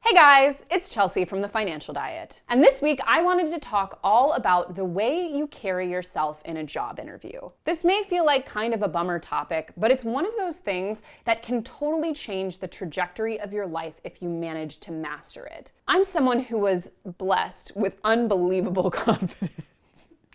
Hey guys, it's Chelsea from The Financial Diet. And this week I wanted to talk all about the way you carry yourself in a job interview. This may feel like kind of a bummer topic, but it's one of those things that can totally change the trajectory of your life if you manage to master it. I'm someone who was blessed with unbelievable confidence.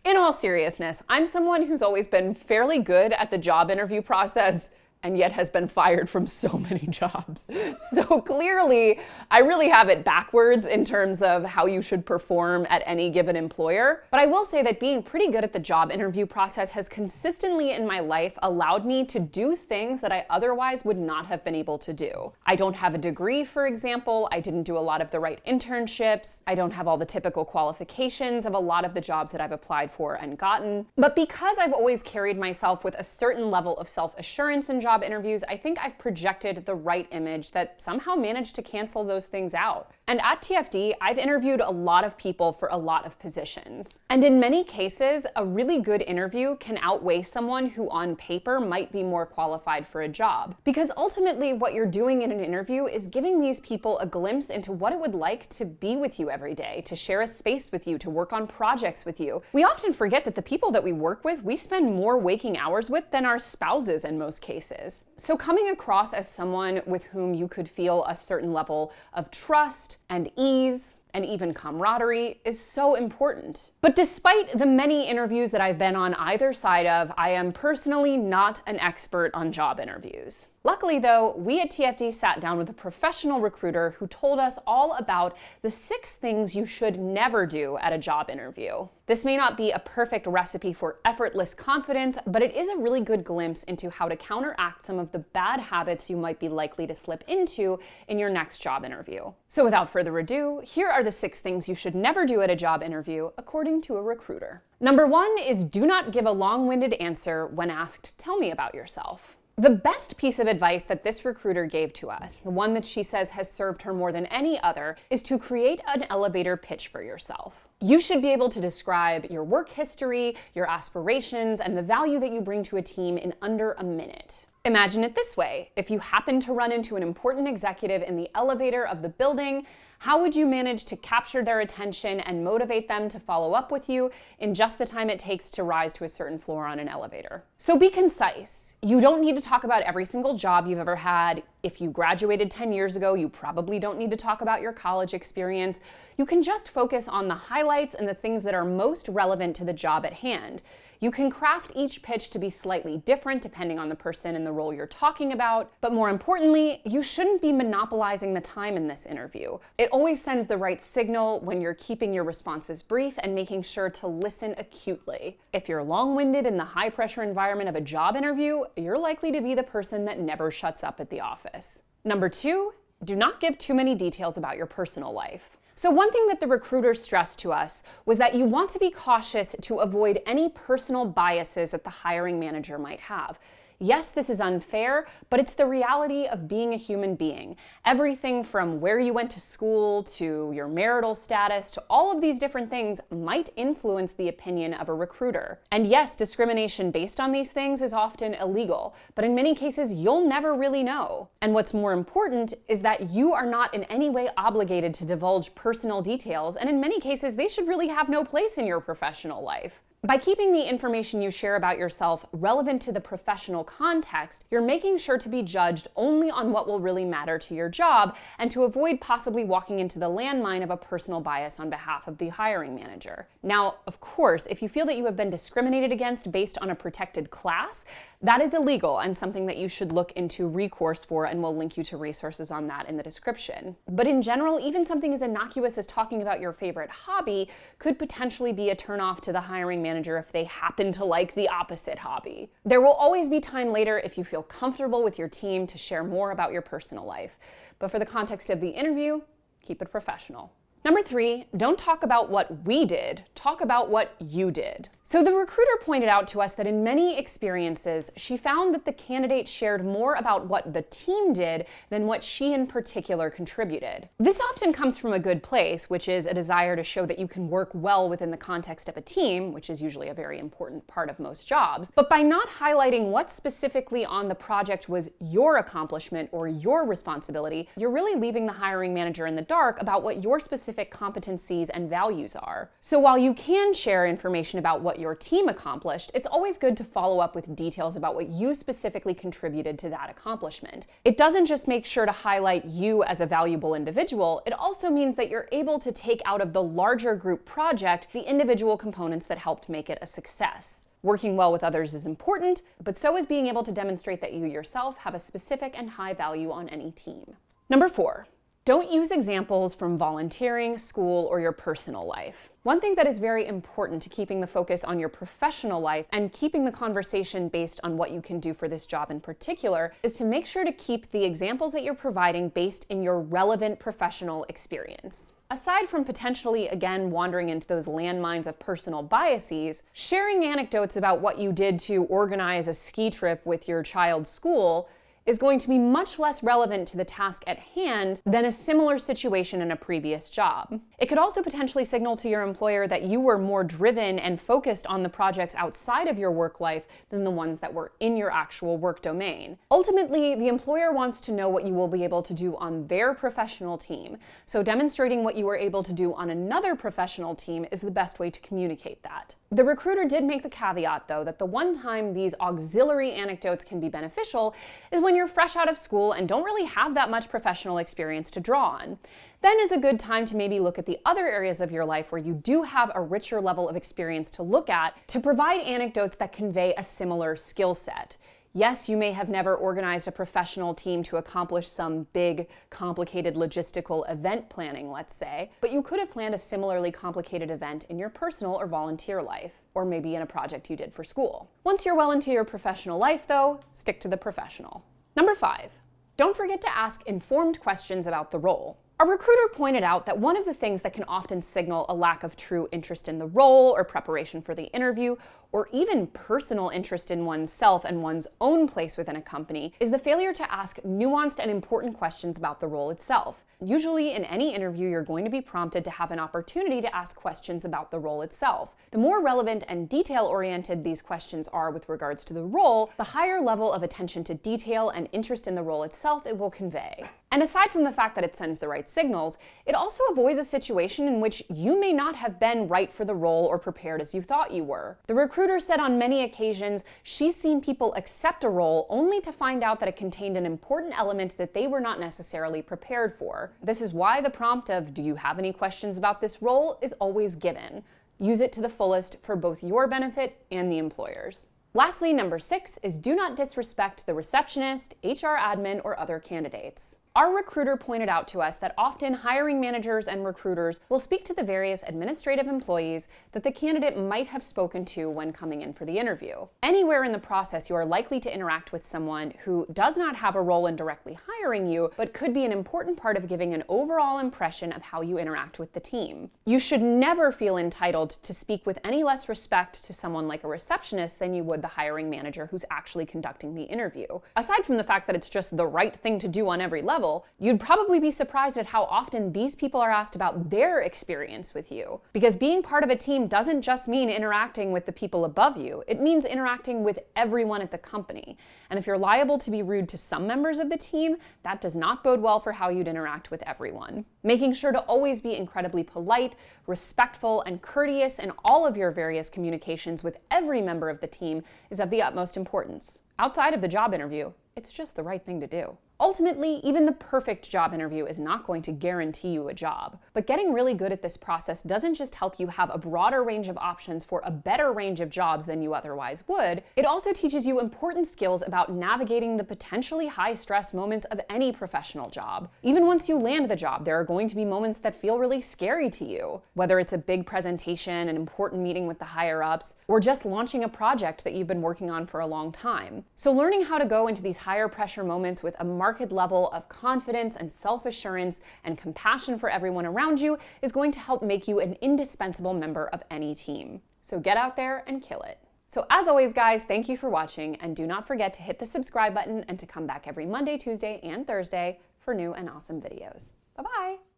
In all seriousness, I'm someone who's always been fairly good at the job interview process and yet has been fired from so many jobs. So clearly, I really have it backwards in terms of how you should perform at any given employer. But I will say that being pretty good at the job interview process has consistently in my life allowed me to do things that I otherwise would not have been able to do. I don't have a degree, for example. I didn't do a lot of the right internships. I don't have all the typical qualifications of a lot of the jobs that I've applied for and gotten. But because I've always carried myself with a certain level of self-assurance in job interviews, I think I've projected the right image that somehow managed to cancel those things out. And at TFD, I've interviewed a lot of people for a lot of positions. And in many cases, a really good interview can outweigh someone who on paper might be more qualified for a job. Because ultimately what you're doing in an interview is giving these people a glimpse into what it would like to be with you every day, to share a space with you, to work on projects with you. We often forget that the people that we work with, we spend more waking hours with than our spouses in most cases. So coming across as someone with whom you could feel a certain level of trust and ease and even camaraderie is so important. But despite the many interviews that I've been on either side of, I am personally not an expert on job interviews. Luckily though, we at TFD sat down with a professional recruiter who told us all about the 6 things you should never do at a job interview. This may not be a perfect recipe for effortless confidence, but it is a really good glimpse into how to counteract some of the bad habits you might be likely to slip into in your next job interview. So without further ado, here are the 6 things you should never do at a job interview, according to a recruiter. Number 1 is do not give a long-winded answer when asked, "Tell me about yourself." The best piece of advice that this recruiter gave to us, the one that she says has served her more than any other, is to create an elevator pitch for yourself. You should be able to describe your work history, your aspirations, and the value that you bring to a team in under a minute. Imagine it this way. If you happen to run into an important executive in the elevator of the building, how would you manage to capture their attention and motivate them to follow up with you in just the time it takes to rise to a certain floor on an elevator? So be concise. You don't need to talk about every single job you've ever had. If you graduated 10 years ago, you probably don't need to talk about your college experience. You can just focus on the highlights and the things that are most relevant to the job at hand. You can craft each pitch to be slightly different depending on the person and the role you're talking about, but more importantly, you shouldn't be monopolizing the time in this interview. It always sends the right signal when you're keeping your responses brief and making sure to listen acutely. If you're long-winded in the high-pressure environment of a job interview, you're likely to be the person that never shuts up at the office. Number 2, do not give too many details about your personal life. So one thing that the recruiter stressed to us was that you want to be cautious to avoid any personal biases that the hiring manager might have. Yes, this is unfair, but it's the reality of being a human being. Everything from where you went to school to your marital status to all of these different things might influence the opinion of a recruiter. And yes, discrimination based on these things is often illegal, but in many cases you'll never really know. And what's more important is that you are not in any way obligated to divulge personal details, and in many cases they should really have no place in your professional life. By keeping the information you share about yourself relevant to the professional context, you're making sure to be judged only on what will really matter to your job and to avoid possibly walking into the landmine of a personal bias on behalf of the hiring manager. Now, of course, if you feel that you have been discriminated against based on a protected class, that is illegal and something that you should look into recourse for, and we'll link you to resources on that in the description. But in general, even something as innocuous as talking about your favorite hobby could potentially be a turnoff to the hiring manager if they happen to like the opposite hobby. There will always be time later if you feel comfortable with your team to share more about your personal life. But for the context of the interview, keep it professional. Number 3, don't talk about what we did, talk about what you did. So the recruiter pointed out to us that in many experiences, she found that the candidate shared more about what the team did than what she in particular contributed. This often comes from a good place, which is a desire to show that you can work well within the context of a team, which is usually a very important part of most jobs. But by not highlighting what specifically on the project was your accomplishment or your responsibility, you're really leaving the hiring manager in the dark about what your specific competencies and values are. So while you can share information about what your team accomplished, it's always good to follow up with details about what you specifically contributed to that accomplishment. It doesn't just make sure to highlight you as a valuable individual, it also means that you're able to take out of the larger group project the individual components that helped make it a success. Working well with others is important, but so is being able to demonstrate that you yourself have a specific and high value on any team. Number 4. Don't use examples from volunteering, school, or your personal life. One thing that is very important to keeping the focus on your professional life and keeping the conversation based on what you can do for this job in particular is to make sure to keep the examples that you're providing based in your relevant professional experience. Aside from potentially, again, wandering into those landmines of personal biases, sharing anecdotes about what you did to organize a ski trip with your child's school is going to be much less relevant to the task at hand than a similar situation in a previous job. It could also potentially signal to your employer that you were more driven and focused on the projects outside of your work life than the ones that were in your actual work domain. Ultimately, the employer wants to know what you will be able to do on their professional team, so demonstrating what you were able to do on another professional team is the best way to communicate that. The recruiter did make the caveat, though, that the one time these auxiliary anecdotes can be beneficial is when you're fresh out of school and don't really have that much professional experience to draw on. Then is a good time to maybe look at the other areas of your life where you do have a richer level of experience to look at to provide anecdotes that convey a similar skill set. Yes, you may have never organized a professional team to accomplish some big, complicated logistical event planning, let's say, but you could have planned a similarly complicated event in your personal or volunteer life, or maybe in a project you did for school. Once you're well into your professional life, though, stick to the professional. Number 5, don't forget to ask informed questions about the role. A recruiter pointed out that one of the things that can often signal a lack of true interest in the role or preparation for the interview, or even personal interest in oneself and one's own place within a company, is the failure to ask nuanced and important questions about the role itself. Usually in any interview, you're going to be prompted to have an opportunity to ask questions about the role itself. The more relevant and detail-oriented these questions are with regards to the role, the higher level of attention to detail and interest in the role itself it will convey. And aside from the fact that it sends the right signals, it also avoids a situation in which you may not have been right for the role or prepared as you thought you were. The recruiter said on many occasions she's seen people accept a role only to find out that it contained an important element that they were not necessarily prepared for. This is why the prompt of "do you have any questions about this role?" is always given. Use it to the fullest for both your benefit and the employer's. Lastly, number 6 is do not disrespect the receptionist, HR admin, or other candidates. Our recruiter pointed out to us that often hiring managers and recruiters will speak to the various administrative employees that the candidate might have spoken to when coming in for the interview. Anywhere in the process, you are likely to interact with someone who does not have a role in directly hiring you, but could be an important part of giving an overall impression of how you interact with the team. You should never feel entitled to speak with any less respect to someone like a receptionist than you would the hiring manager who's actually conducting the interview. Aside from the fact that it's just the right thing to do on every level, you'd probably be surprised at how often these people are asked about their experience with you. Because being part of a team doesn't just mean interacting with the people above you, it means interacting with everyone at the company. And if you're liable to be rude to some members of the team, that does not bode well for how you'd interact with everyone. Making sure to always be incredibly polite, respectful, and courteous in all of your various communications with every member of the team is of the utmost importance. Outside of the job interview, it's just the right thing to do. Ultimately, even the perfect job interview is not going to guarantee you a job. But getting really good at this process doesn't just help you have a broader range of options for a better range of jobs than you otherwise would, it also teaches you important skills about navigating the potentially high-stress moments of any professional job. Even once you land the job, there are going to be moments that feel really scary to you, whether it's a big presentation, an important meeting with the higher-ups, or just launching a project that you've been working on for a long time. So learning how to go into these higher pressure moments with a marked level of confidence and self-assurance and compassion for everyone around you is going to help make you an indispensable member of any team. So get out there and kill it. So as always, guys, thank you for watching, and do not forget to hit the subscribe button and to come back every Monday, Tuesday, and Thursday for new and awesome videos. Bye-bye.